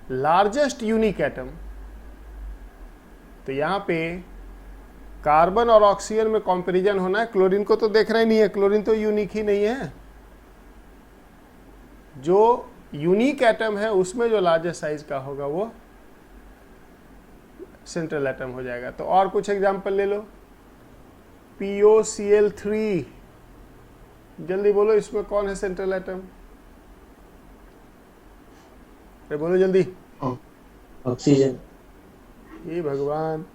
Largest unique atom, तो यहां पे कार्बन और ऑक्सीजन में कंपैरिजन होना है। क्लोरीन को तो देखना ही नहीं है, क्लोरीन तो यूनिक ही नहीं है। जो यूनिक एटम है उसमें जो लार्जेस्ट साइज का होगा वो सेंट्रल एटम हो जाएगा। तो और कुछ एग्जांपल ले लो। POCl3, जल्दी बोलो इसमें कौन है सेंट्रल एटम? अरे बोलो जल्दी। ऑक्सीजन। ये भगवान,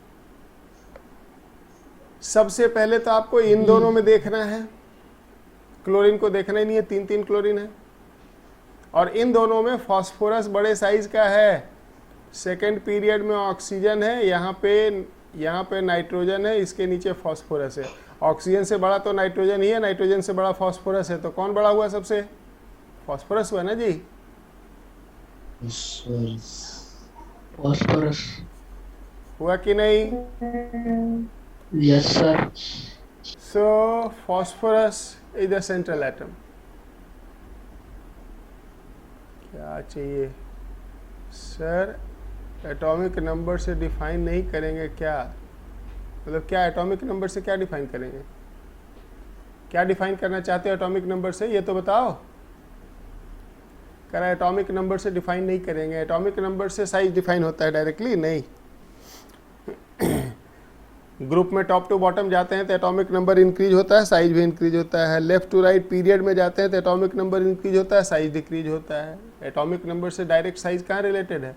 सबसे पहले तो आपको इन दोनों में देखना है, क्लोरीन को देखना ही नहीं है, 3 क्लोरीन है। और इन दोनों में फास्फोरस बड़े साइज का है। सेकेंड पीरियड में ऑक्सीजन है, यहाँ पे नाइट्रोजन है, इसके नीचे फास्फोरस है। ऑक्सीजन से बड़ा तो नाइट्रोजन ही है, नाइट्रोजन से बड़ा फास्फोरस है, तो कौन बड़ा हुआ सबसे? फास्फोरस हुआ ना जी। फॉस्फोरस हुआ कि नहीं? Yes sir. So phosphorus is the central atom. क्या चाहिए सर? एटॉमिक नंबर से डिफाइन नहीं करेंगे क्या? मतलब क्या एटॉमिक नंबर से क्या डिफाइन करेंगे? क्या डिफाइन करना चाहते हो एटॉमिक नंबर से, ये तो बताओ। कह रहा एटॉमिक नंबर से डिफाइन नहीं करेंगे। एटॉमिक नंबर से साइज डिफाइन होता है डायरेक्टली? नहीं। ग्रुप में टॉप टू बॉटम जाते हैं तो एटॉमिक नंबर इंक्रीज होता है, साइज भी इंक्रीज होता है। लेफ्ट टू राइट पीरियड में जाते हैं तो एटॉमिक नंबर इंक्रीज होता है, साइज डिक्रीज होता है। एटॉमिक नंबर से डायरेक्ट साइज कहाँ रिलेटेड है?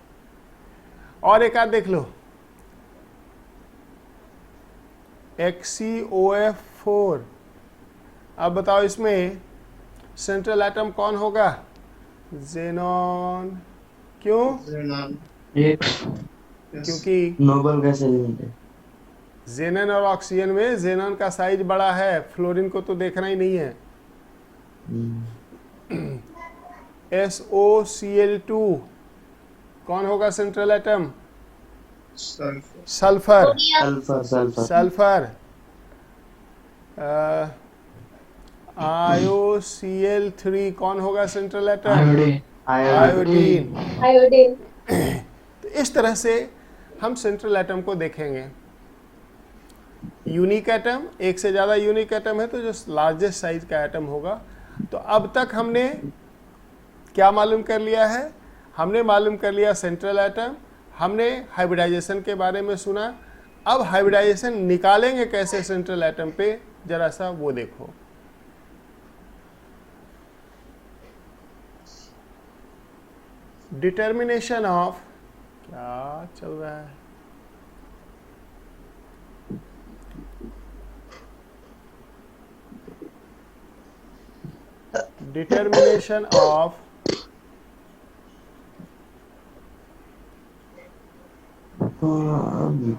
और एक आध देख लो, XeOF4। अब बताओ इसमें सेंट्रल एटम कौन होगा? जेनॉन। क्यों? क्योंकि नोबल गैस एलिमेंट है। जेनन और ऑक्सीजन में जेनन का साइज बड़ा है, फ्लोरीन को तो देखना ही नहीं है। SOCl2 कौन होगा central atom? Sulphur. Sulphur. IOCl3 कौन होगा सेंट्रल एटम? आयोडीन। तो इस तरह से हम सेंट्रल एटम को देखेंगे। यूनिक एटम, एक से ज़्यादा यूनिक एटम है तो जो लार्जेस्ट साइज का एटम होगा। तो अब तक हमने क्या मालूम कर लिया है? हमने मालूम कर लिया सेंट्रल एटम, हमने हाइब्रिडाइजेशन के बारे में सुना। अब हाइब्रिडाइजेशन निकालेंगे कैसे सेंट्रल एटम पे, जरा सा वो देखो। डिटर्मिनेशन ऑफ, क्या चल रहा है? Determination of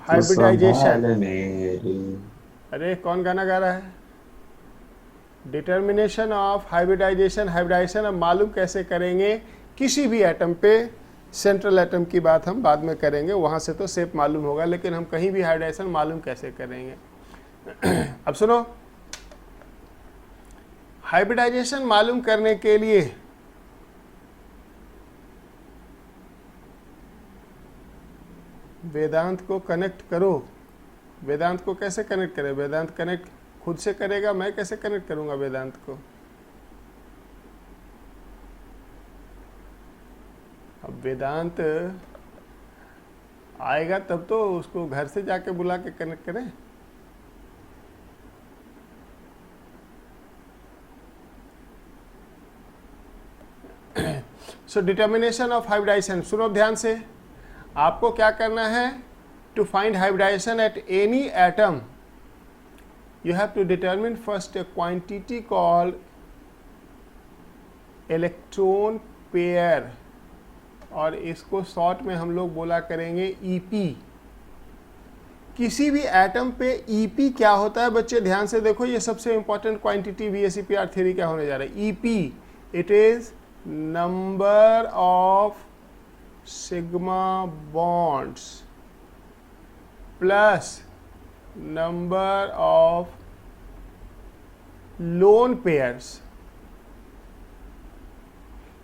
hybridization. अरे कौन गाना गा रहा है? Determination of hybridisation. हाइब्रिडाइजेशन अब मालूम कैसे करेंगे? किसी भी एटम पे, सेंट्रल एटम की बात हम बाद में करेंगे, वहां से तो शेप मालूम होगा, लेकिन हम कहीं भी हाइब्रिडाइजेशन मालूम कैसे करेंगे? अब सुनो, हाइब्रिडाइजेशन मालूम करने के लिए वेदांत को कनेक्ट करो। वेदांत को कैसे कनेक्ट करें? वेदांत कनेक्ट खुद से करेगा, मैं कैसे कनेक्ट करूंगा वेदांत को? अब वेदांत आएगा तब तो उसको घर से जाके बुला के कनेक्ट करें। सो डिटर्मिनेशन ऑफ हाइब्रिडाइजेशन, सुनो ध्यान से। आपको क्या करना है? To find hybridization at any atom, you have to determine first a quantity called electron pair, और इसको शॉर्ट में हम लोग बोला करेंगे EP। किसी भी एटम पे EP क्या होता है बच्चे? ध्यान से देखो, ये सबसे इंपॉर्टेंट क्वांटिटी VSEPR थ्योरी क्या होने जा रहा है? EP, it is number of sigma bonds plus number of lone pairs.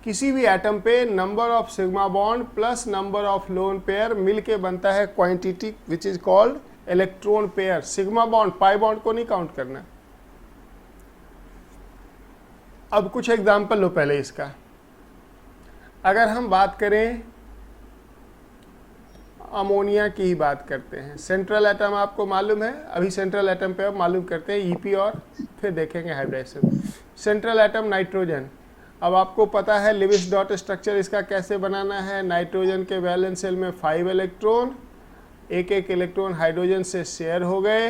किसी भी एटम पे number of sigma bond plus number of lone pair मिलके बनता है quantity which is called electron pair. Sigma bond, pi bond को नहीं count करना। अब कुछ एग्जाम्पल लो पहले इसका। अगर हम बात करें अमोनिया की ही बात करते हैं, सेंट्रल एटम आपको मालूम है, अभी सेंट्रल एटम पे अब मालूम करते हैं ईपी और फिर देखेंगे हाइब्रिडाइजेशन। सेंट्रल एटम नाइट्रोजन, अब आपको पता है लिविस डॉट स्ट्रक्चर इसका कैसे बनाना है। नाइट्रोजन के वैलेंस शेल में 5 इलेक्ट्रॉन, एक एक इलेक्ट्रॉन हाइड्रोजन से शेयर हो गए,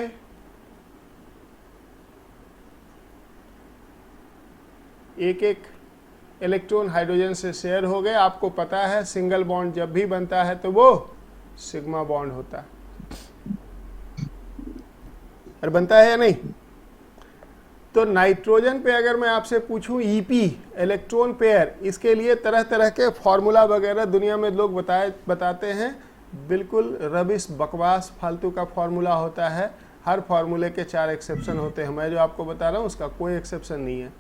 एक एक इलेक्ट्रॉन हाइड्रोजन से शेयर हो गए। आपको पता है सिंगल बॉन्ड जब भी बनता है तो वो सिग्मा बॉन्ड होता है, और बनता है या नहीं। तो नाइट्रोजन पे अगर मैं आपसे पूछूं ईपी इलेक्ट्रॉन पेयर, इसके लिए तरह तरह के फॉर्मूला वगैरह दुनिया में लोग बताते हैं, बिल्कुल रबिश बकवास फालतू का फॉर्मूला होता है। हर फॉर्मूले के 4 एक्सेप्शन होते हैं, मैं जो आपको बता रहा हूँ उसका कोई एक्सेप्शन नहीं है।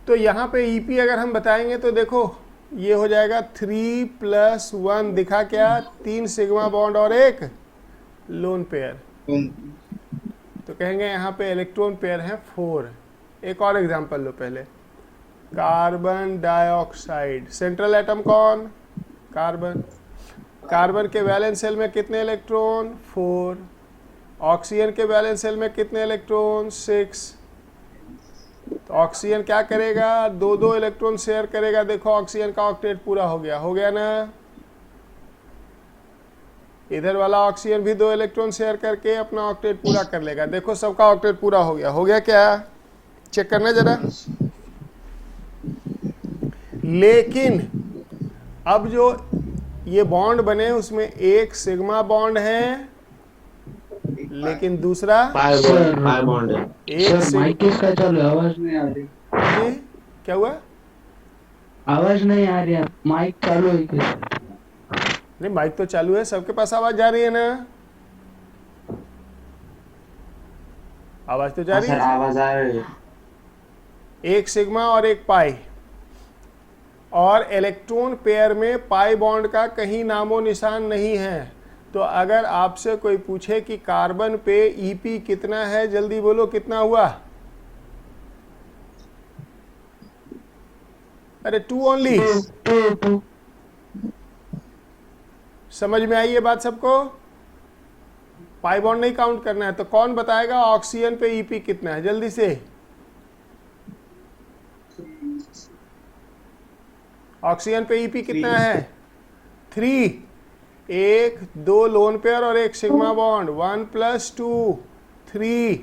तो यहाँ पे ईपी अगर हम बताएंगे तो देखो ये हो जाएगा 3 + 1, दिखा क्या, 3 सिग्मा बॉन्ड और एक लोन पेयर। तो कहेंगे यहाँ पे इलेक्ट्रॉन पेयर है 4। एक और एग्जांपल लो पहले, कार्बन डाइऑक्साइड, सेंट्रल एटम कौन, कार्बन। कार्बन के वैलेंस शेल में कितने इलेक्ट्रॉन, 4। ऑक्सीजन के वैलेंस शेल में कितने इलेक्ट्रॉन, 6। तो ऑक्सीजन क्या करेगा, 2-2 इलेक्ट्रॉन शेयर करेगा। देखो ऑक्सीजन का ऑक्टेट पूरा हो गया ना। इधर वाला ऑक्सीजन भी 2 इलेक्ट्रॉन शेयर करके अपना ऑक्टेट पूरा कर लेगा। देखो सबका ऑक्टेट पूरा हो गया क्या, चेक करना जरा। लेकिन अब जो ये बॉन्ड बने उसमें एक सिग्मा बॉन्ड है, लेकिन दूसरा पाई बॉन्ड है। एक माइक किसका चालू है? आवाज नहीं आ रही जी, क्या हुआ, आवाज नहीं आ रही है, माइक चालू है क्या? नहीं माइक तो चालू है, सबके पास आवाज जा रही है ना, आवाज तो जा रही है, आवाज आ रही है। एक सिग्मा और एक पाई, और इलेक्ट्रॉन पेयर में पाई बॉन्ड का कहीं नामो निशान नहीं है। तो अगर आपसे कोई पूछे कि कार्बन पे ईपी कितना है, जल्दी बोलो कितना हुआ, अरे 2 ओनली। समझ में आई ये बात सबको, पाई बॉन्ड नहीं काउंट करना है। तो कौन बताएगा ऑक्सीजन पे ईपी कितना है, जल्दी से। ऑक्सीजन पे ईपी कितना है, 3। 1 2 लोन पेयर और एक सिग्मा बॉन्ड, 1 + 2 3।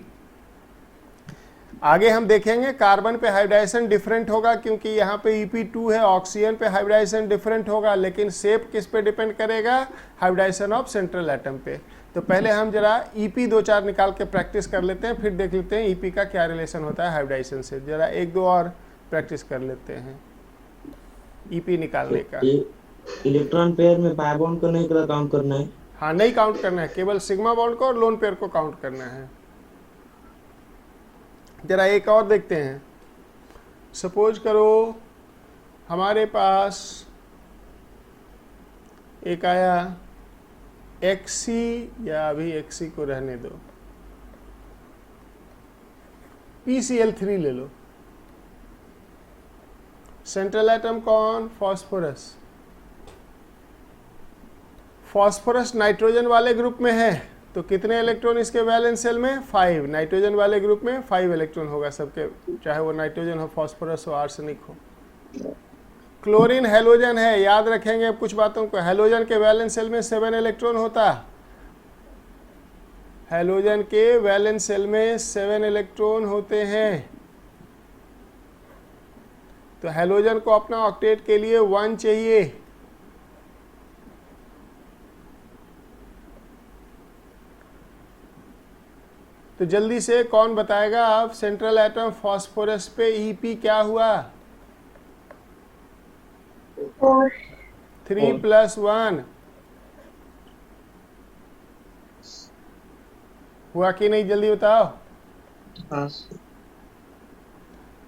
आगे हम देखेंगे कार्बन पे हाइब्रिडाइजेशन डिफरेंट होगा, क्योंकि यहाँ पे Ep2 है। ऑक्सीजन पे हाइब्रिडाइजेशन डिफरेंट होगा, लेकिन शेप किस पे डिपेंड करेगा, हाइब्रिडाइजेशन ऑफ सेंट्रल एटम पे। तो पहले हम जरा Ep 2-4 निकाल के प्रैक्टिस कर लेते हैं, फिर देख लेते हैं Ep का क्या रिलेशन होता है हाइब्रिडाइजेशन से। जरा 1-2 और प्रैक्टिस कर लेते हैं Ep निकालने का। इलेक्ट्रॉन पेयर में पाई बॉन्ड को नहीं काउंट करना है। हाँ, नहीं काउंट करना है, केवल सिग्मा बॉन्ड को और लोन पेयर को काउंट करना है। जरा एक और देखते हैं। सपोज करो हमारे पास एक आया Xc, या अभी Xc को रहने दो, PCl3 ले लो। सेंट्रल एटम कौन, फॉस्फोरस। फॉस्फोरस नाइट्रोजन वाले ग्रुप में है, तो कितने इलेक्ट्रॉन इसके वैलेंस शेल में, 5। नाइट्रोजन वाले ग्रुप में 5 इलेक्ट्रॉन होगा सबके, चाहे वो नाइट्रोजन हो, फॉस्फोरस हो, आर्सेनिक हो। क्लोरीन हेलोजन है, याद रखेंगे अब कुछ बातों को। हेलोजन के वैलेंस शेल में 7 इलेक्ट्रॉन होता, हेलोजन के वैलेंस शेल में 7 इलेक्ट्रॉन होते हैं। तो हेलोजन को अपना ऑक्टेट के लिए 1 चाहिए। तो जल्दी से कौन बताएगा अब सेंट्रल एटम फॉस्फोरस पे Ep क्या हुआ, 3 + 1 हुआ कि नहीं, जल्दी बताओ।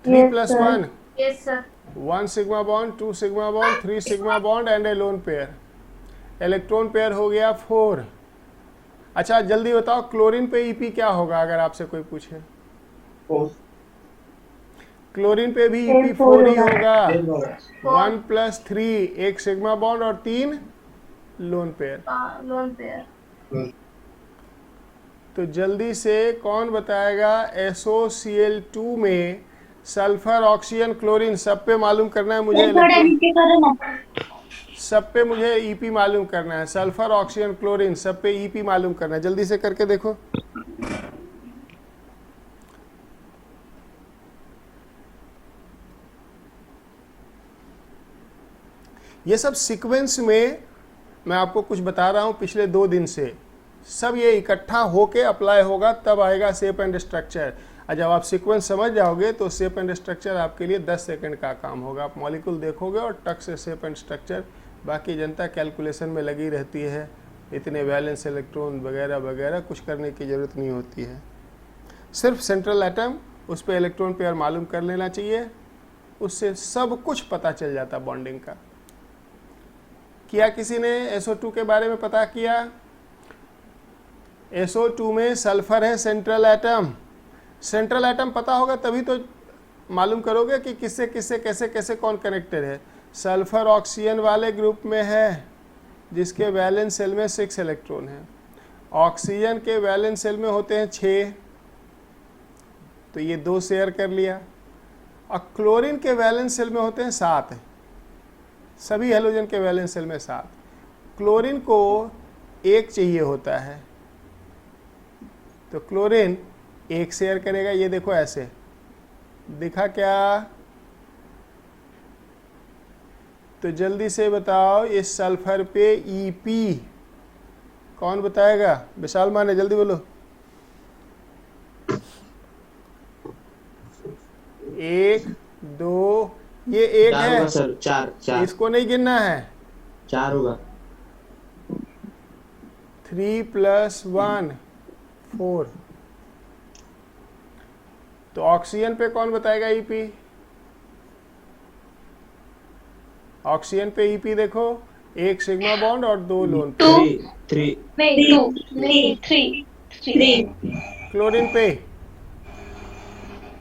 3 + 1 Yes, sir. 1 sigma bond, 2 sigma bond, 3 sigma bond and A lone pair. Electron pair हो गया 4। अच्छा जल्दी बताओ क्लोरीन पे ईपी क्या होगा अगर आपसे कोई पूछे? क्लोरीन पे भी ईपी 4 ही होगा। 1 + 3 1 सिग्मा बॉन्ड और 3 लोन पेयर। Lone pair. तो जल्दी से कौन बताएगा SOCl2 में सल्फर, ऑक्सीजन, क्लोरीन सब पे मालूम करना है मुझे। सब पे मुझे ईपी मालूम करना है। सल्फर, ऑक्सीजन, क्लोरीन सब पे ईपी मालूम करना है। जल्दी से करके देखो। ये सब सीक्वेंस में मैं आपको कुछ बता रहा हूं पिछले 2 दिन से। सब ये इकट्ठा होके अप्लाई होगा तब आएगा शेप एंड स्ट्रक्चर। और जब आप सीक्वेंस समझ जाओगे तो शेप एंड स्ट्रक्चर आपके लिए 10 सेकंड का काम होगा। आप मॉलिक्यूल देखोगे और टक से शेप एंड स्ट्रक्चर। बाकी जनता कैलकुलेशन में लगी रहती है, इतने वैलेंस इलेक्ट्रॉन वगैरह वगैरह, कुछ करने की ज़रूरत नहीं होती है। सिर्फ सेंट्रल एटम, उस पर इलेक्ट्रॉन पेयर मालूम कर लेना चाहिए, उससे सब कुछ पता चल जाता बॉन्डिंग का। किया किसी ने SO2 के बारे में पता किया? SO2 में सल्फर है सेंट्रल एटम। सेंट्रल एटम पता होगा तभी तो मालूम करोगे कि किससे किससे कैसे कैसे कौन कनेक्टेड है। सल्फर ऑक्सीजन वाले ग्रुप में है जिसके वैलेंस शेल में 6 इलेक्ट्रॉन है। ऑक्सीजन के वैलेंस शेल में होते हैं 6, तो ये 2 शेयर कर लिया। और क्लोरीन के वैलेंस शेल में होते हैं 7। सभी हेलोजन के वैलेंस शेल में 7। क्लोरीन को 1 चाहिए होता है, तो क्लोरीन 1 शेयर करेगा। ये देखो ऐसे दिखा क्या? तो जल्दी से बताओ इस सल्फर पे ईपी कौन बताएगा? विशाल माने जल्दी बोलो। 1 2, ये 1 है सर, 4 इसको नहीं गिनना है। 4 होगा। 3 + 1 4। तो ऑक्सीजन पे कौन बताएगा ईपी? ऑक्सीजन पे ईपी देखो, 1 सिग्मा बॉन्ड और 2 लोन पेयर। 3 नहीं, 3. क्लोरीन पे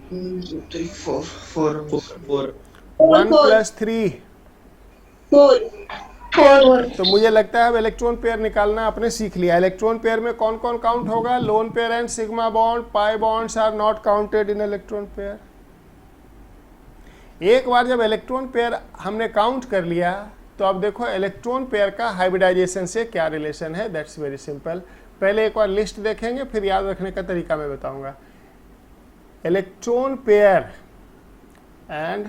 4 1 + 3 4. तो मुझे लगता है अब इलेक्ट्रॉन पेयर निकालना आपने सीख लिया। इलेक्ट्रॉन पेयर में कौन कौन काउंट होगा? Lone pair and sigma bond, pi bonds are not counted in electron pair. एक बार जब इलेक्ट्रॉन पेयर हमने काउंट कर लिया तो अब देखो इलेक्ट्रॉन पेयर का हाइब्रिडाइजेशन से क्या रिलेशन है। That's very simple. पहले एक बार लिस्ट देखेंगे, फिर याद रखने का तरीका मैं बताऊंगा। Electron pair and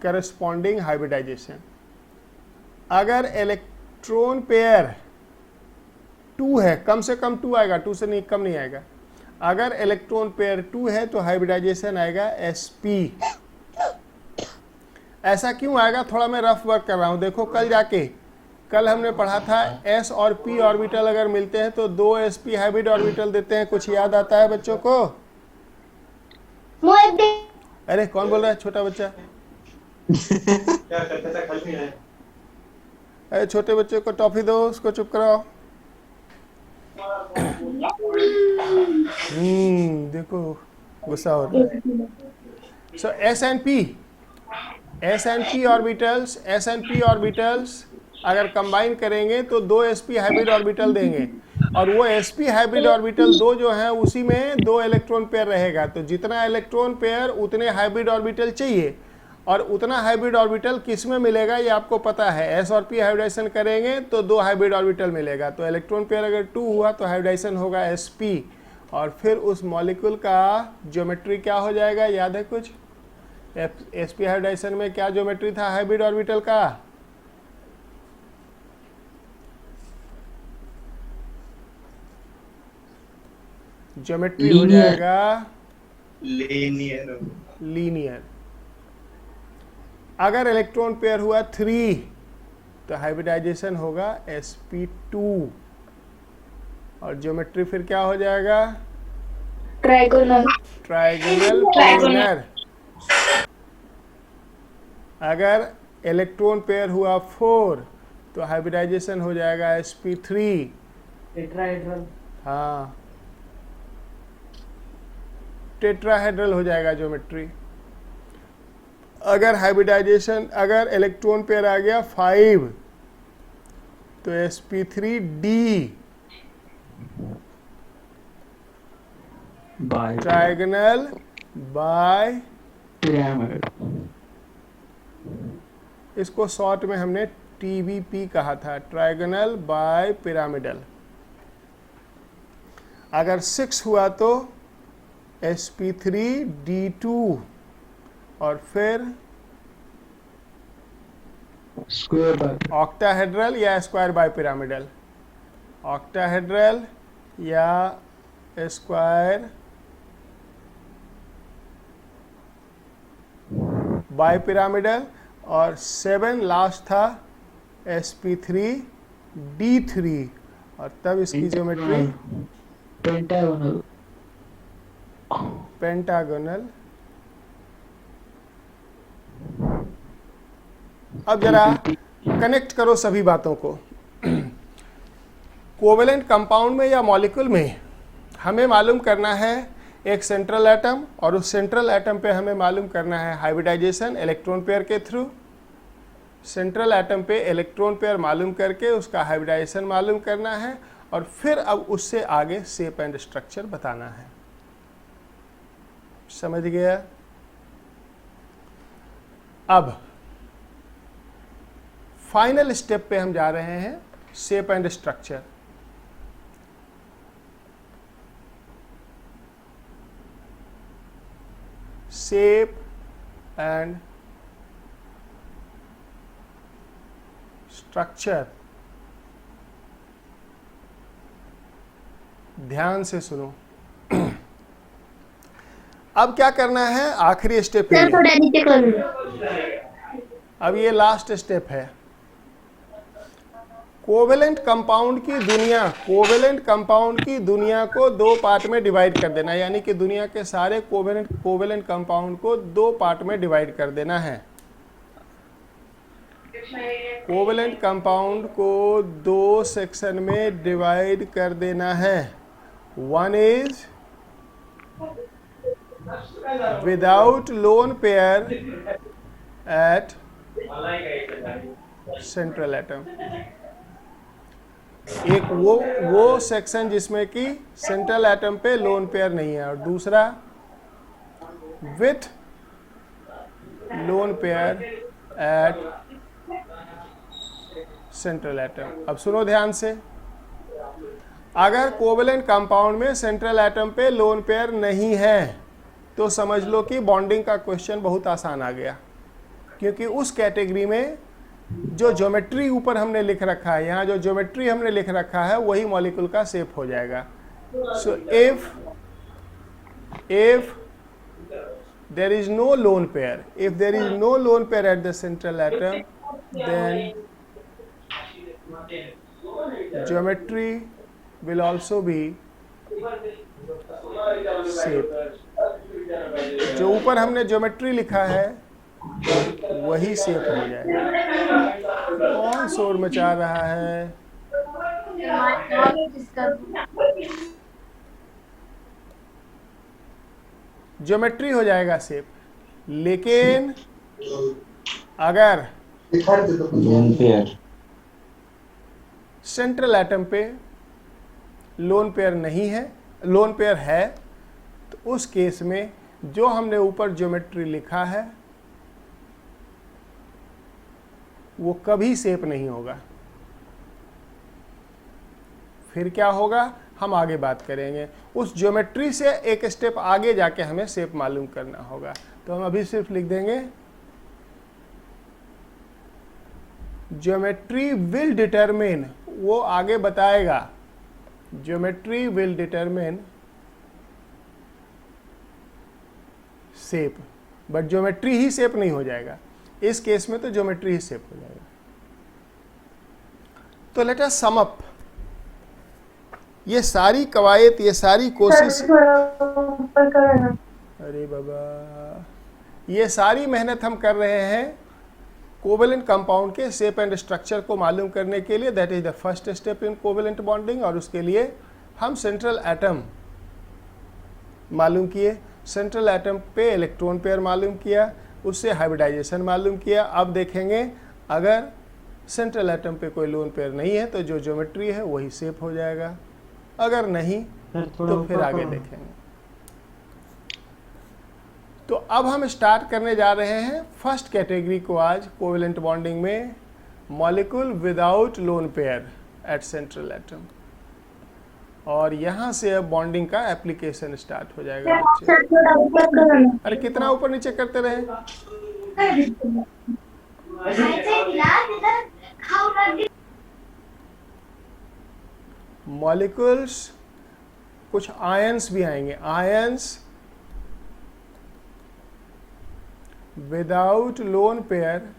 corresponding hybridization. अगर इलेक्ट्रॉन पेयर 2 है, कम से कम 2 आएगा, 2 से नहीं कम नहीं आएगा। अगर इलेक्ट्रॉन पेयर 2 है तो हाइब्रिडाइजेशन आएगा sp। ऐसा क्यों आएगा? थोड़ा मैं रफ वर्क कर रहा हूं। देखो कल हमने पढ़ा था s और p ऑर्बिटल अगर मिलते हैं तो 2 sp हाइब्रिड ऑर्बिटल देते हैं। कुछ याद आता है बच्चों को? अरे कौन बोल रहा है? छोटा बच्चा। अरे छोटे बच्चे को टॉफी दो, उसको चुप कराओ। देखो गुस्सा हो रहा है। सो एस एंड पी ऑर्बिटल्स अगर कंबाइन करेंगे तो 2 sp हाइब्रिड ऑर्बिटल देंगे। और वो sp हाइब्रिड ऑर्बिटल 2 जो है उसी में 2 इलेक्ट्रॉन पेयर रहेगा। तो जितना इलेक्ट्रॉन पेयर उतने हाइब्रिड ऑर्बिटल चाहिए। और उतना हाइब्रिड ऑर्बिटल किस में मिलेगा ये आपको पता है। s और p हाइब्रिडाइजेशन करेंगे तो 2 हाइब्रिड ऑर्बिटल मिलेगा। तो इलेक्ट्रॉन पेयर अगर 2 हुआ तो हाइब्रिडाइजेशन होगा sp। और फिर उस मॉलिक्यूल का ज्योमेट्री क्या हो जाएगा? याद है कुछ? sp हाइब्रिडाइजेशन में क्या ज्योमेट्री था हाइब्रिड ऑर्बिटल का? ज्योमेट्री हो जाएगा लीनियर। अगर इलेक्ट्रॉन पेयर हुआ 3 तो हाइब्रिडाइजेशन होगा sp2। और ज्योमेट्री फिर क्या हो जाएगा? Trigonal. Trigonal Trigonal. पेयर। अगर इलेक्ट्रॉन पेयर हुआ 4 तो हाइब्रिडाइजेशन हो जाएगा sp3। टेट्राहेड्रल। हाँ, टेट्राहेड्रल हो जाएगा ज्योमेट्री। अगर हाइब्रिडाइजेशन, अगर इलेक्ट्रॉन पेयर आ गया 5 तो sp3d bi trigonal bipyramid. इसको शॉर्ट में हमने TBP कहा था, ट्राइगोनल बाय पिरामिडल। अगर 6 हुआ तो sp3d2 और फिर स्क्वायर बाय ऑक्टाहेड्रल या स्क्वायर बाय पिरामिडल। ऑक्टाहेड्रल या स्क्वायर बाय पिरामिडल। और 7 लास्ट था sp3d3 और तब इसकी ज्योमेट्री पेंटागोनल। पेंटागोनल। अब जरा कनेक्ट करो सभी बातों को। कोवेलेंट कंपाउंड में या मॉलिक्यूल में हमें मालूम करना है एक सेंट्रल एटम, और उस सेंट्रल एटम पे हमें मालूम करना है हाइब्रिडाइजेशन इलेक्ट्रॉन पेयर के थ्रू। सेंट्रल एटम पे इलेक्ट्रॉन पेयर मालूम करके उसका हाइब्रिडाइजेशन मालूम करना है, और फिर अब उससे आगे शेप एंड स्ट्रक्चर बताना है। समझ गया? अब फाइनल स्टेप पे हम जा रहे हैं, shape and structure. Shape and structure. ध्यान से सुनो। अब क्या करना है, आखिरी स्टेप है ये। थोड़ा नीचे कर लो। अब ये लास्ट स्टेप है। कोवेलेंट कंपाउंड की दुनिया, कोवेलेंट कंपाउंड की दुनिया को 2 पार्ट में डिवाइड कर देना, यानी कि दुनिया के सारे कोवेलेंट कंपाउंड को 2 पार्ट में डिवाइड कर देना है। कोवेलेंट कंपाउंड को 2 सेक्शन में डिवाइड कर देना है। One is without lone pair at central atom. एक वो सेक्शन जिसमें कि सेंट्रल एटम पे लोन पेयर नहीं है, और दूसरा with lone pair at central atom. अब सुनो ध्यान से। अगर कोवेलेंट कंपाउंड में सेंट्रल एटम पे लोन पेयर नहीं है तो समझ लो कि बॉन्डिंग का क्वेश्चन बहुत आसान आ गया, क्योंकि उस कैटेगरी में जो ज्योमेट्री ऊपर हमने लिख रखा है, यहाँ जो ज्योमेट्री हमने लिख रखा है वही मॉलिक्यूल का शेप हो जाएगा। So if there is no lone pair, if there is no lone pair at the central atom, then geometry will also be shape। जो ऊपर हमने ज्योमेट्री लिखा है वही शेप हो जाएगा। कौन शोर मचा रहा है? ज्योमेट्री हो जाएगा शेप, लेकिन अगर लोन पेयर सेंट्रल एटम पे लोन पेयर नहीं है, लोन पेयर है, तो उस केस में जो हमने ऊपर ज्योमेट्री लिखा है वो कभी शेप नहीं होगा। फिर क्या होगा हम आगे बात करेंगे। उस ज्योमेट्री से एक स्टेप आगे जाके हमें शेप मालूम करना होगा। तो हम अभी सिर्फ लिख देंगे ज्योमेट्री विल डिटरमिन, वो आगे बताएगा, geometry will determine shape, but geometry he shape नहीं हो जाएगा। इस केस में तो ज्योमेट्री ही शेप हो जाएगा। तो लेट अस सम अप। ये सारी कवायद, ये सारी कोशिश, ऊपर करो ना। अरे बाबा, ये सारी मेहनत हम कर रहे हैं कोवेलेंट कंपाउंड के शेप एंड स्ट्रक्चर को मालूम करने के लिए। That is the first step in covalent bonding. और उसके लिए हम सेंट्रल एटम मालूम किए, सेंट्रल एटम पे इलेक्ट्रॉन पेयर मालूम किया, उससे हाइब्रिडाइजेशन मालूम किया। अब देखेंगे अगर सेंट्रल एटम पे कोई लोन पेयर नहीं है तो जो ज्योमेट्री है वही शेप हो जाएगा, अगर नहीं तो फिर आगे देखेंगे। तो अब हम स्टार्ट करने जा रहे हैं फर्स्ट कैटेगरी को आज कोवेलेंट बॉन्डिंग में, molecule without lone pair at central atom. और यहाँ से अब बॉन्डिंग का एप्लीकेशन स्टार्ट हो जाएगा बच्चे। ऊपर करो ना। अरे कितना ऊपर नीचे करते रहे। मॉलिक्यूल्स, कुछ आयंस भी आएंगे, ions without lone pair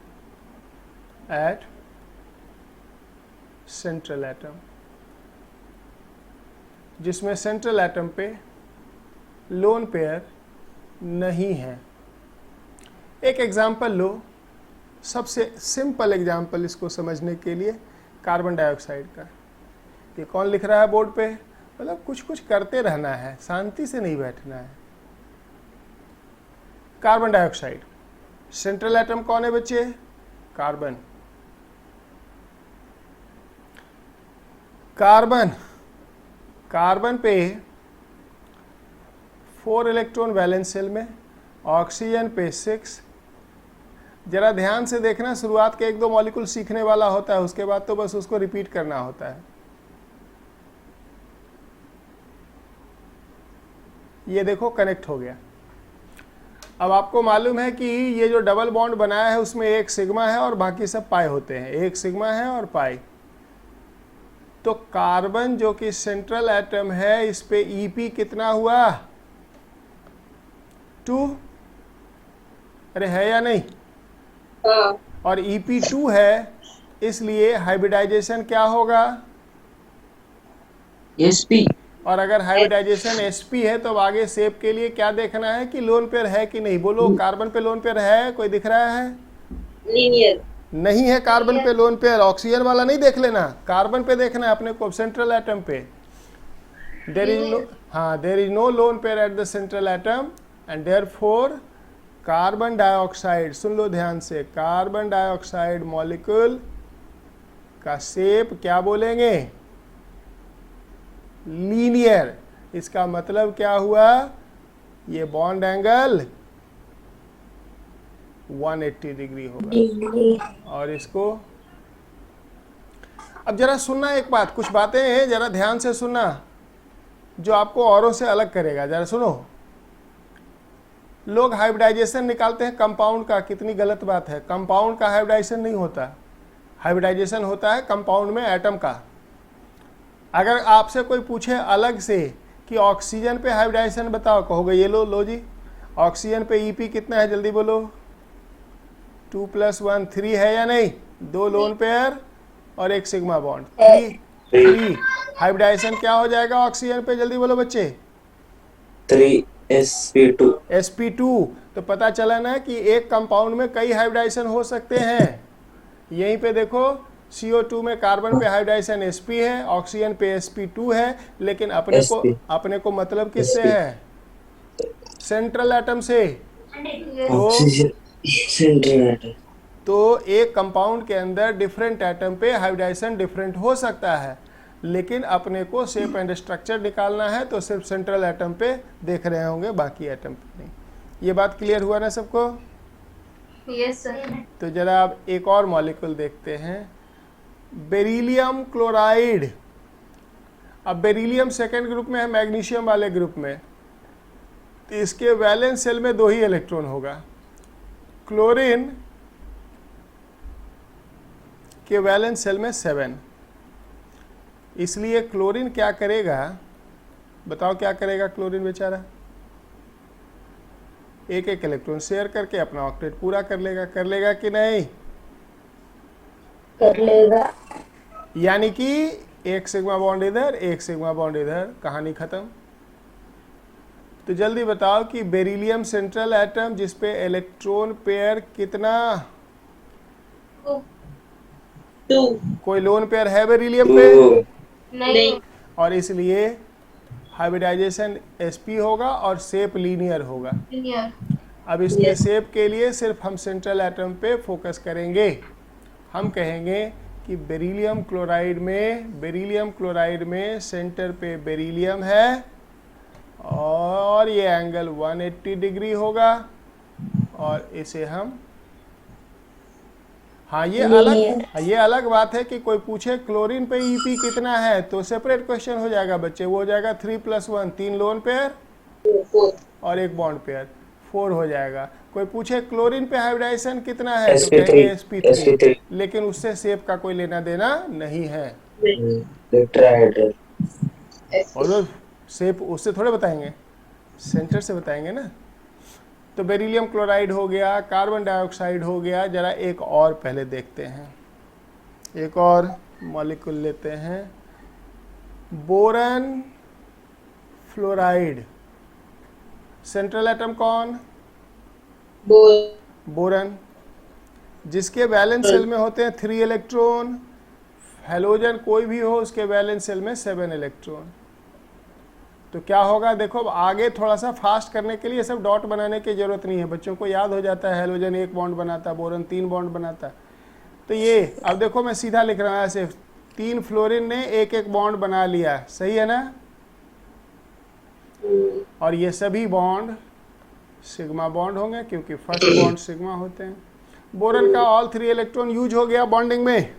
at central atom, जिसमें सेंट्रल एटम पे लोन पेयर नहीं है। एक एग्जाम्पल लो, सबसे सिंपल एग्जाम्पल इसको समझने के लिए, कार्बन डाइऑक्साइड का। ये कौन लिख रहा है बोर्ड पे? मतलब कुछ कुछ करते रहना है, शांति से नहीं बैठना है। कार्बन डाइऑक्साइड, सेंट्रल एटम कौन है बच्चे? कार्बन। कार्बन, कार्बन पे 4 इलेक्ट्रॉन वैलेंस शेल में, ऑक्सीजन पे 6। जरा ध्यान से देखना, शुरुआत के 1-2 मॉलिक्यूल सीखने वाला होता है, उसके बाद तो बस उसको रिपीट करना होता है। ये देखो कनेक्ट हो गया। अब आपको मालूम है कि ये जो डबल बॉन्ड बनाया है उसमें एक सिग्मा है और बाकी सब पाई होते हैं, एक सिग्मा है और पाई। तो कार्बन जो कि सेंट्रल एटम है, इस पे ईपी कितना हुआ? 2। अरे है या नहीं? और ईपी 2 है, इसलिए हाइब्रिडाइजेशन क्या होगा? एसपी। और अगर हाइब्रिडाइजेशन एसपी है तो आगे शेप के लिए क्या देखना है कि लोन पेयर है कि नहीं। बोलो, कार्बन पे लोन पेयर है? कोई दिख रहा है? लीनियर नहीं है कार्बन पे लोन पेयर। ऑक्सीजन वाला नहीं देख लेना, कार्बन पे देखना है अपने को, सेंट्रल एटम पे। देयर इज नो, हाँ, there is no lone pair at the central atom and therefore carbon dioxide, सुन लो ध्यान से, कार्बन डाइऑक्साइड मॉलिक्यूल का शेप क्या बोलेंगे? लीनियर। इसका मतलब क्या हुआ? ये बॉन्ड एंगल 180 डिग्री होगा। और इसको अब जरा सुनना एक बात, कुछ बातें हैं जरा ध्यान से सुनना जो आपको औरों से अलग करेगा। जरा सुनो, लोग हाइब्रिडाइजेशन निकालते हैं कंपाउंड का, कितनी गलत बात है। कंपाउंड का हाइब्रिडाइजेशन नहीं होता, हाइब्रिडाइजेशन होता है कंपाउंड में एटम का। अगर आपसे कोई पूछे अलग से कि ऑक्सीजन पे हाइब्रिडाइजेशन बताओ, कहोगे ये लो जी, ऑक्सीजन पे ईपी कितना है, जल्दी बोलो। 2 + 1 3 है या नहीं? 2 लोन पेयर और 1 सिग्मा बॉन्ड, 3। हाइब्रिडाइजेशन क्या हो जाएगा ऑक्सीजन पे, जल्दी बोलो बच्चे? 3sp2। sp2। तो पता चला ना कि एक कंपाउंड में कई हाइब्रिडाइजेशन हो सकते हैं। यहीं पे देखो, CO2 में कार्बन पे हाइब्रिडाइजेशन sp है, ऑक्सीजन पे sp2 है, लेकिन अपने को मतलब किससे है? सेंट्रल एटम से। Oxygen central atom. तो एक कंपाउंड के अंदर डिफरेंट एटम पे हाइब्रिडाइजेशन डिफरेंट हो सकता है, लेकिन अपने को शेप एंड स्ट्रक्चर निकालना है तो सिर्फ सेंट्रल एटम पे देख रहे होंगे, बाकी एटम पे नहीं। ये बात क्लियर हुआ ना सबको? Yes sir. तो जरा आप एक और मॉलिक्यूल देखते हैं, बेरिलियम क्लोराइड। अब बेरिलियम सेकेंड ग्रुप में है, मैग्नीशियम वाले ग्रुप में, तो इसके वैलेंस शेल में 2 ही इलेक्ट्रॉन होगा। क्लोरीन के वैलेंस शेल में 7। इसलिए क्लोरीन क्या करेगा, बताओ क्या करेगा क्लोरीन बेचारा? एक इलेक्ट्रॉन शेयर करके अपना ऑक्टेट पूरा कर लेगा कि नहीं? कर लेगा। यानी कि एक सिग्मा बॉन्ड इधर, एक सिग्मा बॉन्ड इधर, कहानी खत्म। तो जल्दी बताओ कि बेरिलियम सेंट्रल एटम जिसपे इलेक्ट्रॉन पेयर कितना, 2 कोई लोन पेयर है बेरिलियम पे? नहीं और इसलिए हाइब्रिडाइजेशन sp होगा और शेप लीनियर होगा। अब इसके शेप के लिए सिर्फ हम सेंट्रल एटम पे फोकस करेंगे। हम कहेंगे कि बेरिलियम क्लोराइड में सेंटर पे बेरिलियम है और ये एंगल 180 डिग्री होगा और इसे हम, हाँ ये अलग बात है कि कोई पूछे क्लोरीन पे ईपी कितना है तो सेपरेट क्वेश्चन हो जाएगा बच्चे, वो हो जाएगा 3+1, 3 लोन पेयर 4 और एक बॉन्ड पेयर, 4 हो जाएगा। कोई पूछे क्लोरीन पे हाइब्रिडाइजेशन कितना है तो sp3 कहेंगे sp3, sp3 लेकिन उससे शेप का कोई लेना देना नहीं है। टेट्राहेड्रल और वो शेप उससे थोड़े बताएंगे, सेंटर से बताएंगे ना। तो बेरिलियम क्लोराइड हो गया, कार्बन डाइऑक्साइड हो गया। जरा एक और पहले देखते हैं, एक और मॉलिक्यूल लेते हैं, बोरन फ्लोराइड। सेंट्रल एटम कौन? बोरन, जिसके वैलेंस शेल में होते हैं 3 इलेक्ट्रॉन। हेलोजन कोई भी हो उसके वैलेंस शेल में 7 इलेक्ट्रॉन। तो क्या होगा देखो, अब आगे थोड़ा सा फास्ट करने के लिए सब डॉट बनाने की जरूरत नहीं है, बच्चों को याद हो जाता है हेलोजन 1 बॉन्ड बनाता, बोरन 3 बॉन्ड बनाता। तो ये अब देखो मैं सीधा लिख रहा हूँ ऐसे, 3 फ्लोरीन ने एक एक बॉन्ड बना लिया, सही है ना। और ये सभी बॉन्ड सिग्मा बॉन्ड होंगे क्योंकि फर्स्ट बॉन्ड सिग्मा होते हैं। बोरन का ऑल 3 इलेक्ट्रॉन यूज हो गया बॉन्डिंग में,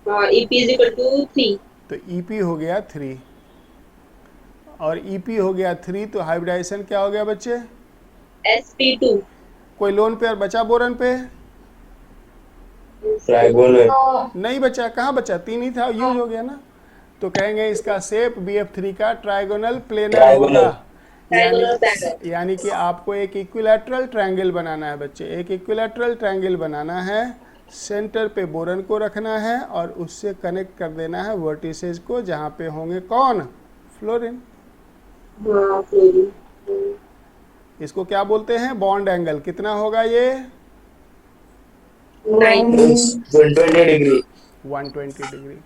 EP = 3 तो EP हो गया 3 और EP हो गया 3, तो हाइब्रिडाइजेशन क्या हो गया बच्चे? sp2 कोई लोन पेयर बचा बोरन पे? ट्राइगोनल नहीं बचा, कहाँ बचा? 3 ही था, यूज हो गया ना। तो कहेंगे इसका शेप BF3 का ट्राइगोनल प्लेनर होगा। यानी कि आपको एक इक्विलैटरल ट्रायंगल बनाना है बच्चे, एक इक्विलैटरल ट्रायंगल बनाना है, सेंटर पे बोरन को रखना है और उससे कनेक्ट कर देना है वर्टिसेस को जहाँ पे होंगे कौन? फ्लोरीन। इसको क्या बोलते हैं? Bond angle. कितना होगा ये? 120 डिग्री 120 डिग्री।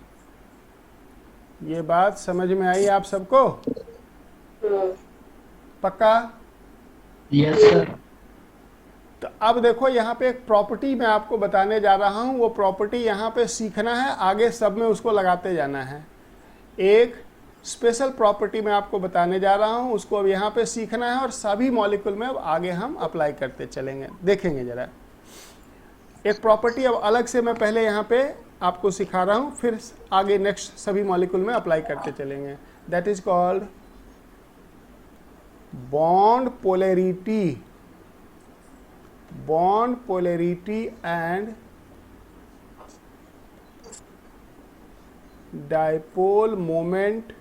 ये बात समझ में आई आप सबको? पक्का? Yes sir. तो अब देखो यहाँ पे एक प्रॉपर्टी मैं आपको बताने जा रहा हूँ, वो प्रॉपर्टी यहाँ पे सीखना है, आगे सब में उसको लगाते जाना है। एक स्पेशल प्रॉपर्टी मैं आपको बताने जा रहा हूँ, उसको अब यहाँ पे सीखना है और सभी मॉलिक्यूल में अब आगे हम अप्लाई करते चलेंगे। देखेंगे जरा एक प्रॉपर्टी अब अलग से मैं पहले यहाँ पे आपको सिखा रहा हूँ, फिर आगे नेक्स्ट सभी मॉलिक्यूल में अप्लाई करते चलेंगे। That is called bond polarity and dipole moment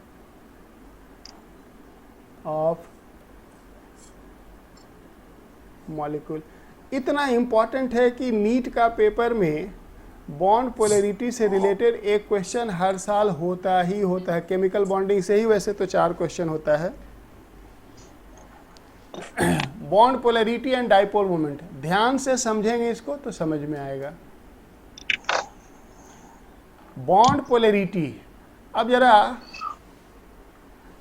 of molecule. इतना इंपॉर्टेंट है कि नीट का पेपर में बॉन्ड पोलैरिटी से रिलेटेड एक क्वेश्चन हर साल होता ही होता है। केमिकल बॉन्डिंग से ही वैसे तो 4 क्वेश्चन होता है। Bond polarity and dipole moment, ध्यान से समझेंगे इसको तो समझ में आएगा। बॉन्ड पोलैरिटी, अब जरा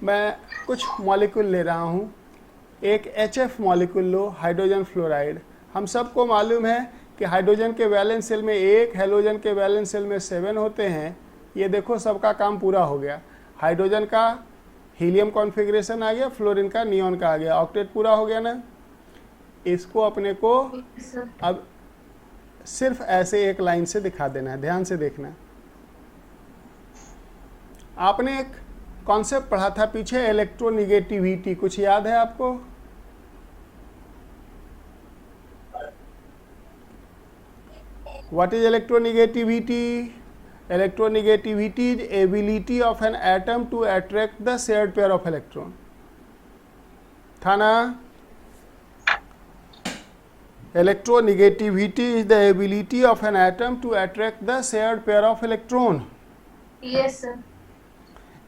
मैं कुछ मॉलिक्यूल ले रहा हूँ, एक HF मॉलिक्यूल लो, हाइड्रोजन फ्लोराइड। हम सबको मालूम है कि हाइड्रोजन के वैलेंस शेल में 1, हेलोजन के वैलेंस शेल में 7 होते हैं। ये देखो सबका काम पूरा हो गया। हाइड्रोजन का हीलियम कॉन्फ़िगरेशन आ गया, फ्लोरीन का नियॉन का आ गया, ऑक्टेट पूरा हो गया ना। इसको अपने को अब सिर्फ ऐसे एक लाइन से दिखा देना है, ध्यान से देखना। आपने एक कॉन्सेप्ट पढ़ा था पीछे, इलेक्ट्रोनिगेटिविटी, कुछ याद है आपको? What is electronegativity? Electronegativity is ability of an atom to attract the shared pair of electron. था ना? Electronegativity is the ability of an atom to attract the shared pair of electron. Yes, sir.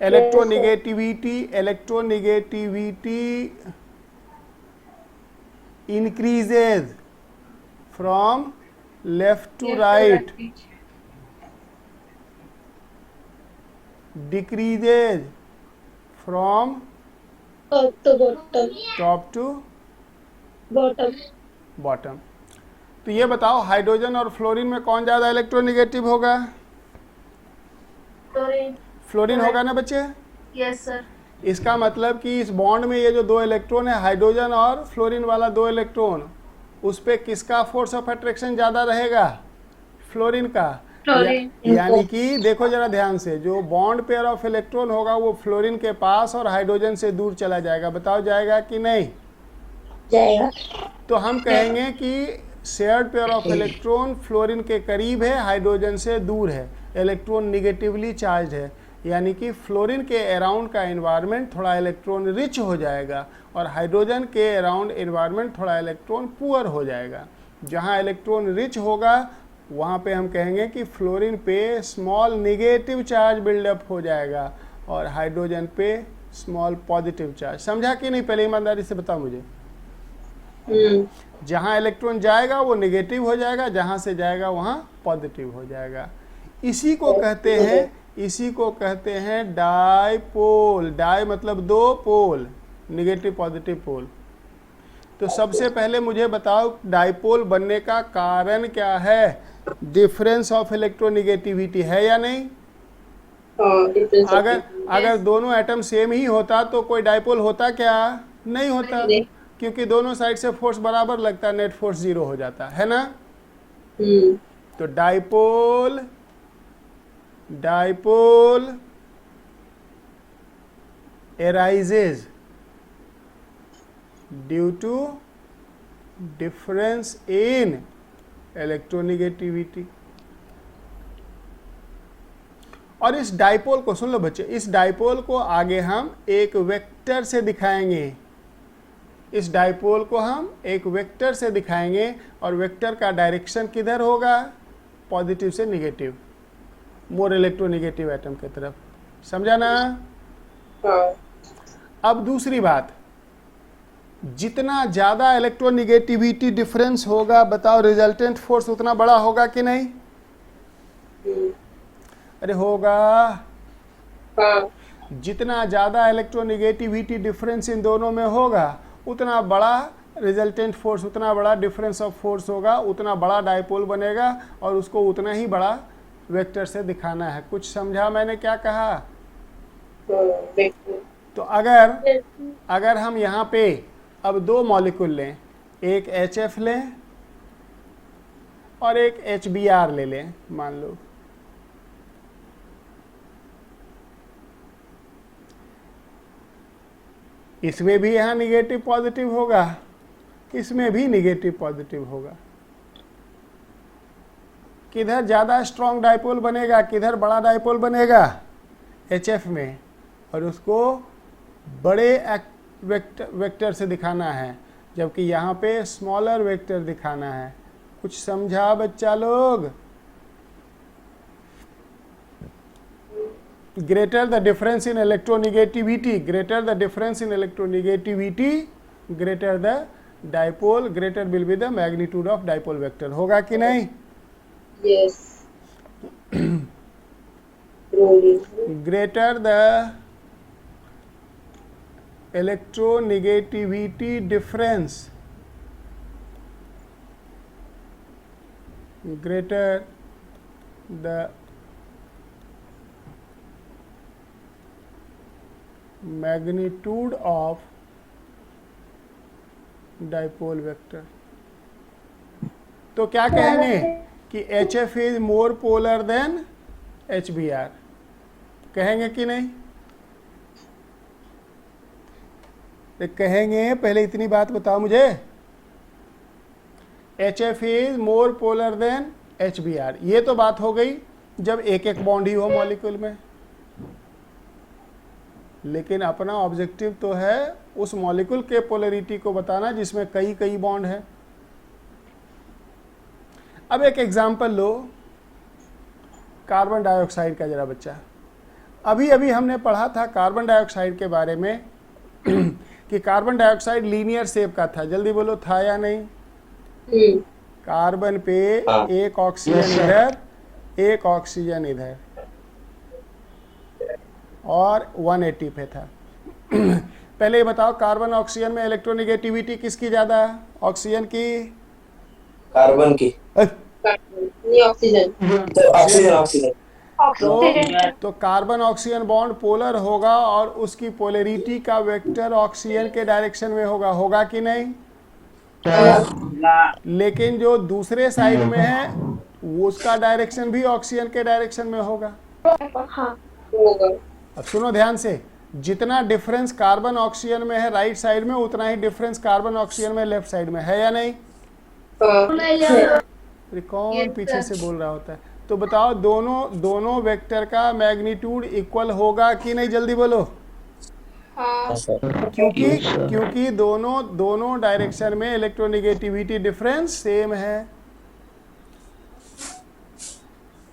Electronegativity increases from left to right, decreases from Top to bottom. top to Bottom. bottom. तो ये बताओ hydrogen और fluorine में कौन ज्यादा electronegative होगा? Chlorine. Fluorine होगा ना बच्चे? Yes, sir. इसका मतलब कि इस बॉन्ड में ये जो दो इलेक्ट्रॉन है, हाइड्रोजन और फ्लोरीन वाला दो इलेक्ट्रॉन, उस पे किसका फोर्स ऑफ अट्रैक्शन ज्यादा रहेगा? फ्लोरीन का। फ्लोरीन। यानी कि देखो जरा ध्यान से, जो बॉन्ड पेयर ऑफ इलेक्ट्रॉन होगा वो फ्लोरीन के पास और हाइड्रोजन से दूर चला जाएगा। बताओ जाएगा कि नहीं? जाएगा। तो हम कहेंगे कि shared pair of electron fluorine के करीब है, हाइड्रोजन से दूर है, इलेक्ट्रॉन निगेटिवली चार्ज है। यानी कि फ्लोरीन के अराउंड का एनवायरनमेंट थोड़ा इलेक्ट्रॉन रिच हो जाएगा और हाइड्रोजन के अराउंड एनवायरनमेंट थोड़ा इलेक्ट्रॉन पुअर हो जाएगा। जहाँ इलेक्ट्रॉन रिच होगा वहाँ पे हम कहेंगे कि फ्लोरीन पे स्मॉल नेगेटिव चार्ज बिल्डअप हो जाएगा और हाइड्रोजन पे स्मॉल पॉजिटिव चार्ज। समझा कि नहीं? पहले ईमानदारी से बताओ मुझे। जहाँ इलेक्ट्रॉन जाएगा वो नेगेटिव हो जाएगा, जहाँ से जाएगा वहाँ पॉजिटिव हो जाएगा। इसी को कहते हैं डाइपोल। डाई मतलब दो, पोल नेगेटिव पॉजिटिव पोल। तो सबसे पहले मुझे बताओ डाइपोल बनने का कारण क्या है? डिफरेंस ऑफ इलेक्ट्रोनिगेटिविटी है या नहीं? अगर दोनों एटम सेम ही होता तो कोई डाइपोल होता क्या? नहीं होता, क्योंकि दोनों साइड से फोर्स बराबर लगता है, नेट फोर्स 0 हो जाता है ना। तो dipole arises due to difference in electronegativity. और इस डाइपोल को सुन लो बच्चे, इस डाइपोल को आगे हम एक वेक्टर से दिखाएंगे। इस डाइपोल को हम एक वेक्टर से दिखाएंगे और वेक्टर का डायरेक्शन किधर होगा? पॉजिटिव से निगेटिव, मोर इलेक्ट्रोनिगेटिव एटम की तरफ। समझा ना? अब दूसरी बात, जितना ज्यादा इलेक्ट्रोनिगेटिविटी डिफरेंस होगा, बताओ रिजल्टेंट फोर्स उतना बड़ा होगा कि नहीं? अरे होगा। जितना ज्यादा इलेक्ट्रोनिगेटिविटी डिफरेंस इन दोनों में होगा उतना बड़ा रिजल्टेंट फोर्स, उतना बड़ा डिफरेंस ऑफ फोर्स होगा, उतना बड़ा डाइपोल बनेगा और उसको उतना ही बड़ा वेक्टर से दिखाना है। कुछ समझा मैंने क्या कहा? तो अगर हम यहाँ पे अब दो मॉलिक्यूल लें, एक HF लें और एक HBr ले लें, मान लो, इसमें भी यहाँ निगेटिव पॉजिटिव होगा, इसमें भी निगेटिव पॉजिटिव होगा। किधर ज़्यादा स्ट्रॉन्ग डाइपोल बनेगा, किधर बड़ा डाइपोल बनेगा? HF में। और उसको बड़े वेक्टर से दिखाना है, जबकि यहाँ पे स्मॉलर वेक्टर दिखाना है। कुछ समझा बच्चा लोग? greater the difference in electronegativity, greater the difference in electronegativity, greater the dipole, greater will be the magnitude of dipole vector. होगा कि नहीं? Yes. Greater the electronegativity difference, greater the magnitude of dipole vector. तो क्या कहेंगे कि HF is more polar than HBr, कहेंगे कि नहीं? तो कहेंगे। पहले इतनी बात बताओ मुझे, HF is more polar than HBr। ये तो बात हो गई जब एक एक बॉन्ड ही हो मॉलिक्यूल में, लेकिन अपना ऑब्जेक्टिव तो है उस मॉलिक्यूल के पोलैरिटी को बताना जिसमें कई कई बॉन्ड है। अब एक एग्जांपल लो कार्बन डाइऑक्साइड का, जरा बच्चा अभी अभी हमने पढ़ा था कार्बन डाइऑक्साइड के बारे में कि कार्बन डाइऑक्साइड लीनियर शेप का था। जल्दी बोलो, था या नहीं? कार्बन पे हाँ। एक ऑक्सीजन इधर, एक ऑक्सीजन इधर, और 180 पे था। पहले ये बताओ, कार्बन ऑक्सीजन में इलेक्ट्रोनिगेटिविटी किसकी ज़्यादा है? ऑक्सीजन की? कार्बन की। ये ऑक्सीजन। तो ऑक्सीजन ऑक्सीजन तो कार्बन ऑक्सीजन बॉन्ड पोलर होगा और उसकी पोलैरिटी का वेक्टर ऑक्सीजन के डायरेक्शन में होगा, होगा कि नहीं? लेकिन जो दूसरे साइड में है वो उसका डायरेक्शन भी ऑक्सीजन के डायरेक्शन में होगा। हाँ होगा। अब सुनो ध्यान से, जितना डिफरेंस कार्बन ऑक्सीजन में है राइट साइड में, उतना ही डिफरेंस कार्बन ऑक्सीजन में लेफ्ट साइड में है या नहीं? अरे कौन पीछे से बोल रहा होता है? तो बताओ, दोनों वेक्टर का मैग्नीट्यूड इक्वल होगा कि नहीं? जल्दी बोलो। हाँ क्योंकि दोनों डायरेक्शन में इलेक्ट्रोनिगेटिविटी डिफरेंस सेम है।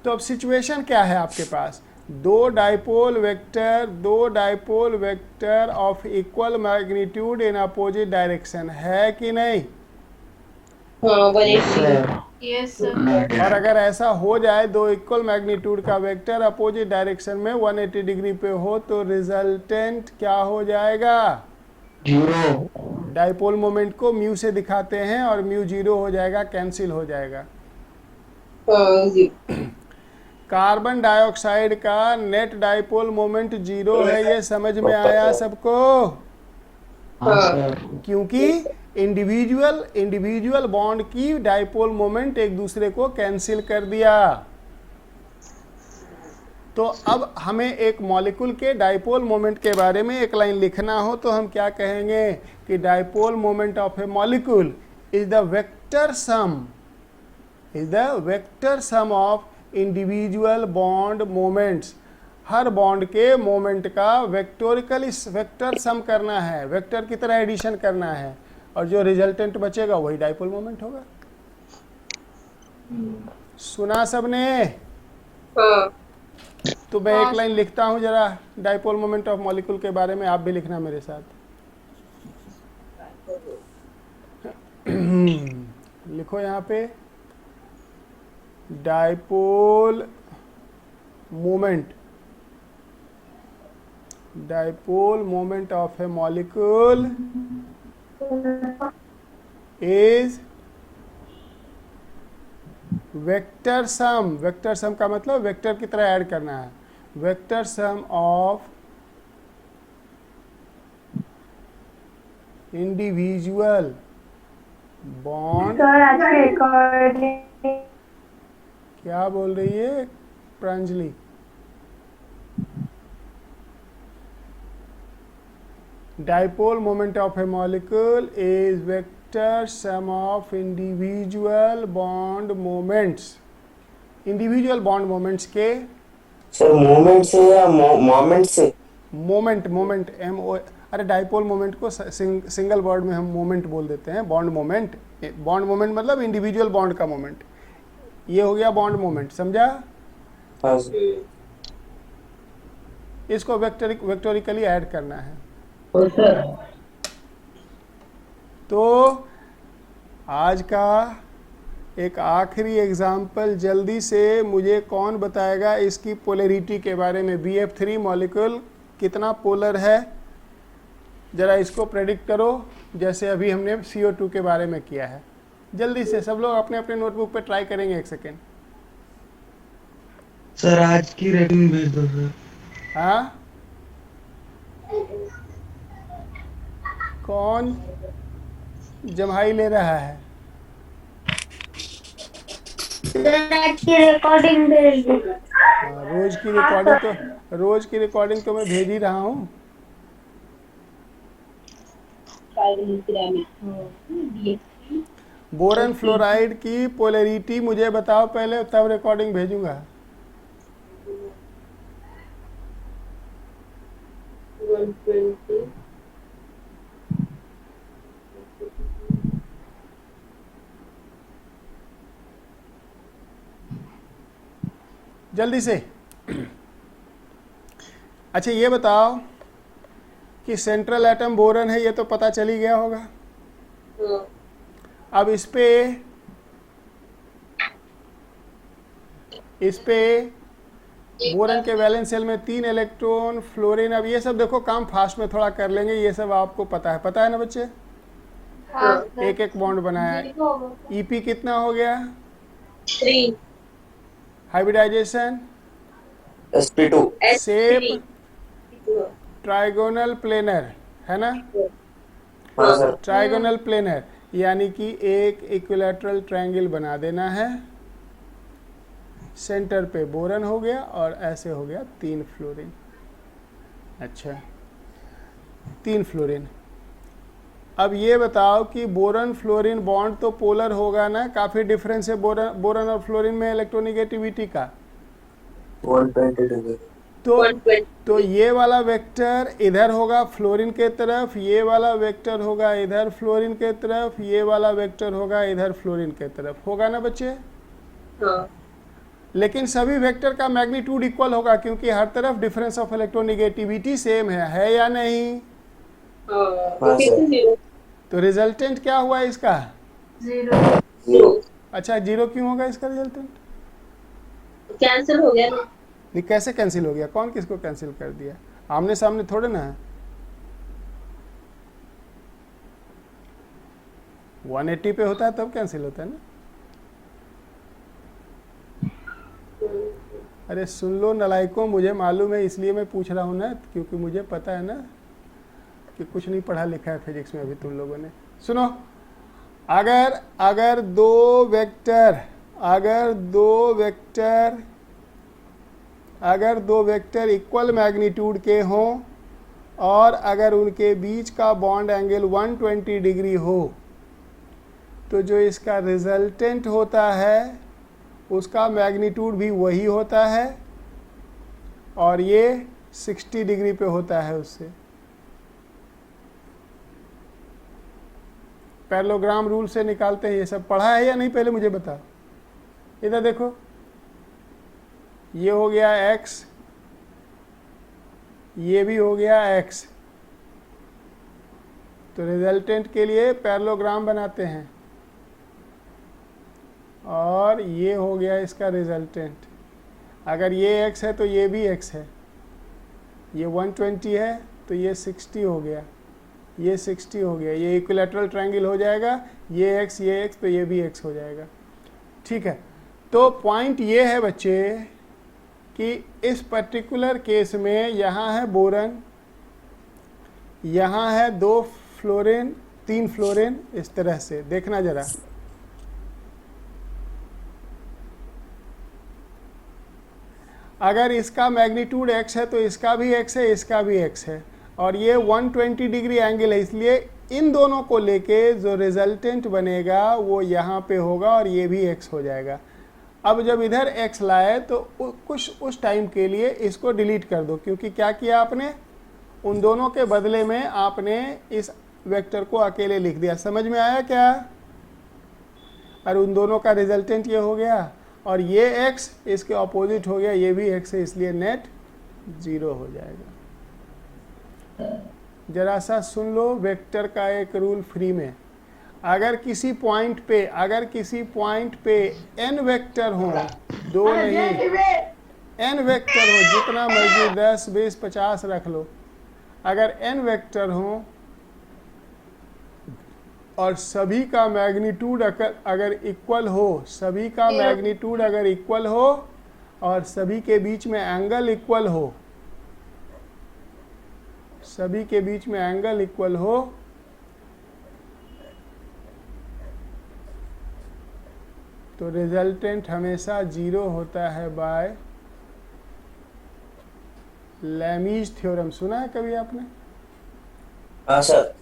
तो अब सिचुएशन क्या है आपके पास? दो dipole vector of equal magnitude in opposite direction है कि नहीं? हाँ 180। यस और अगर ऐसा हो जाए, दो इक्वल मैग्नीट्यूड का वेक्टर अपोजिट डायरेक्शन में 180 डिग्री पे हो, तो रिजल्टेंट क्या हो जाएगा? जीरो। डाइपोल मोमेंट को म्यू से दिखाते हैं और म्यू जीरो हो जाएगा, कैंसिल हो जाएगा। कार्बन डाइऑक्साइड का नेट डाइपोल मोमेंट जीरो है, ये समझ में आया सबको? हाँ सर। क्योंकि इंडिविजुअल बॉन्ड की डाइपोल मोमेंट एक दूसरे को कैंसिल कर दिया। तो अब हमें एक मॉलिक्यूल के डाइपोल मोमेंट के बारे में एक लाइन लिखना हो तो हम क्या कहेंगे कि dipole moment of A molecule is the vector sum of individual bond moments. Her bond के मोमेंट का वेक्टर सम करना है, वेक्टर की तरह एडिशन करना है, और जो रिजल्टेंट बचेगा वही डाइपोल मोमेंट होगा। सुना सबने? हाँ तो मैं एक लाइन लिखता हूं जरा डाइपोल मोमेंट ऑफ मॉलिक्यूल के बारे में, आप भी लिखना मेरे साथ। लिखो यहाँ पे, dipole moment of A molecule is vector sum का मतलब वेक्टर की तरह ऐड करना है, vector sum of individual bond. क्या बोल रही है Pranjali? Dipole moment of A molecule is vector sum of individual bond moments. Individual bond moments के सर मोमेंट से या मोमेंट से? मोमेंट अरे डाइपोल मोमेंट को सिंगल वर्ड में हम मोमेंट बोल देते हैं, बॉन्ड मोमेंट मतलब इंडिविजुअल बॉन्ड का मोमेंट। ये हो गया बॉन्ड मोमेंट, समझा? हाँ सर। इसको वेक्टोरिकली ऐड करना है। तो आज का एक आखिरी एग्जाम्पल, जल्दी से मुझे कौन बताएगा इसकी पोलैरिटी के बारे में? BF3 मॉलिक्यूल कितना पोलर है, जरा इसको प्रेडिक्ट करो, जैसे अभी हमने CO2 के बारे में किया है। जल्दी से सब लोग अपने अपने नोटबुक पे ट्राई करेंगे। एक सेकेंड सर, आज की रेटिंग भेज दो सर। हाँ, कौन जम्हाई ले रहा है? आज की रिकॉर्डिंग भेज दो। रोज की रिकॉर्डिंग तो मैं भेज ही रहा हूँ। बोरन फ्लोराइड की पोलैरिटी मुझे बताओ पहले, तब रिकॉर्डिंग भेजूंगा। जल्दी से अच्छा ये बताओ कि सेंट्रल एटम बोरन है, ये तो पता चल ही गया होगा। अब इस पे बोरन के वैलेंस शेल में 3 इलेक्ट्रॉन, फ्लोरीन। अब ये सब देखो काम फास्ट में थोड़ा कर लेंगे, ये सब आपको पता है ना बच्चे। एक एक बॉन्ड बनाया, ईपी कितना हो गया, 3 hybridisation, sp2 shape trigonal planar है ना, हाँ सर ट्राइगोनल प्लेनर, यानी कि एक इक्विलैटरल ट्रायंगल बना देना है। सेंटर पे बोरन हो गया और ऐसे हो गया 3 फ्लोरीन। अच्छा 3 फ्लोरीन। अब ये बताओ कि बोरन फ्लोरीन बॉन्ड तो पोलर होगा ना, काफ़ी डिफरेंस है बोरन और फ्लोरीन में इलेक्ट्रोनिगेटिविटी का। 120 डिग्री। तो ये वाला वेक्टर इधर होगा फ्लोरीन के तरफ, ये वाला वेक्टर होगा इधर फ्लोरीन के तरफ, ये वाला वेक्टर होगा इधर फ्लोरीन के तरफ, होगा ना बच्चे। हाँ लेकिन सभी वेक्टर का मैग्नीट्यूड इक्वल होगा क्योंकि हर तरफ डिफरेंस ऑफ इलेक्ट्रोनिगेटिविटी सेम है या नहीं। हाँ हाँ सर तो रिजल्टेंट क्या हुआ इसका, 0 अच्छा 0 क्यों होगा इसका रिजल्टेंट, कैंसिल हो गया ना। नहीं कैसे कैंसिल हो गया, कौन किसको कैंसिल कर दिया, आमने सामने थोड़े ना है। 180 पे होता है तब कैंसिल होता है ना। अरे सुन लो नलायकों, मुझे मालूम है इसलिए मैं पूछ रहा हूँ ना, क्योंकि मुझे पता है ना कि कुछ नहीं पढ़ा लिखा है फिजिक्स में अभी तुम लोगों ने। सुनो, अगर दो वेक्टर इक्वल मैग्नीट्यूड के हों और अगर उनके बीच का बॉन्ड एंगल 120 डिग्री हो, तो जो इसका रिजल्टेंट होता है उसका मैग्नीट्यूड भी वही होता है और ये 60 डिग्री पे होता है उससे। पैरेललोग्राम रूल से निकालते हैं, ये सब पढ़ा है या नहीं पहले मुझे बता। इधर देखो, ये हो गया x, ये भी हो गया x, तो रिजल्टेंट के लिए पैरेललोग्राम बनाते हैं और ये हो गया इसका रिजल्टेंट। अगर ये x है तो ये भी x है, ये 120 है तो ये 60 हो गया, ये 60 हो गया, ये इक्विलैटरल ट्रायंगल हो जाएगा, ये x तो ये भी x हो जाएगा। ठीक है, तो पॉइंट ये है बच्चे कि इस पर्टिकुलर केस में यहाँ है बोरन, यहाँ है 2 फ्लोरीन 3 फ्लोरीन, इस तरह से देखना जरा। अगर इसका मैग्नीट्यूड x है तो इसका भी x है, इसका भी x है, और ये 120 डिग्री एंगल है, इसलिए इन दोनों को लेके जो रिजल्टेंट बनेगा वो यहाँ पे होगा और ये भी x हो जाएगा। अब जब इधर x लाए तो कुछ उस टाइम के लिए इसको डिलीट कर दो, क्योंकि क्या किया आपने, उन दोनों के बदले में आपने इस वेक्टर को अकेले लिख दिया। समझ में आया क्या। और उन दोनों का रिजल्टेंट ये हो गया और ये x इसके ऑपोजिट हो गया, ये भी x है, इसलिए नेट 0 हो जाएगा। जरा सा सुन लो वेक्टर का एक रूल फ्री में। अगर किसी पॉइंट पे n वेक्टर हो, 2 नहीं n वेक्टर हो, जितना मर्जी 10 20 50 रख लो, अगर n वेक्टर हो और सभी का मैग्नीट्यूड अगर इक्वल हो, सभी का मैग्नीट्यूड अगर इक्वल हो और सभी के बीच में एंगल इक्वल हो, सभी के बीच में एंगल इक्वल हो, तो रिजल्टेंट हमेशा 0 होता है बाय लैमीज थ्योरम। सुना है कभी आपने। हाँ सर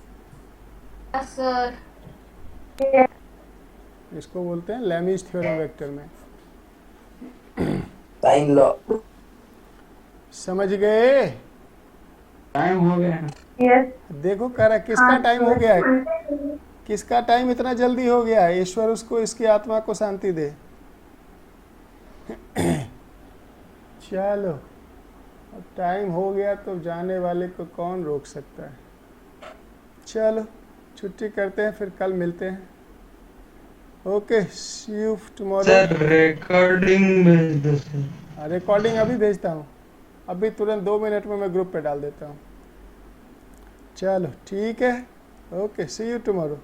सर इसको बोलते हैं लैमीज थ्योरम वेक्टर में। Time law. समझ गए। टाइम हो गया। यस देखो कह रहा किसका टाइम हो गया है, किसका टाइम इतना जल्दी हो गया है। ईश्वर उसको इसकी आत्मा को शांति दे। चलो अब टाइम हो गया तो जाने वाले को कौन रोक सकता है। चलो छुट्टी करते हैं, फिर कल मिलते हैं। Okay, see you tomorrow. Sir recording भेज दो सर। रिकॉर्डिंग अभी भेजता हूँ, अभी तुरंत 2 मिनट में मैं ग्रुप पे डाल देता हूँ। चलो ठीक है, ओके, सी यू टुमारो।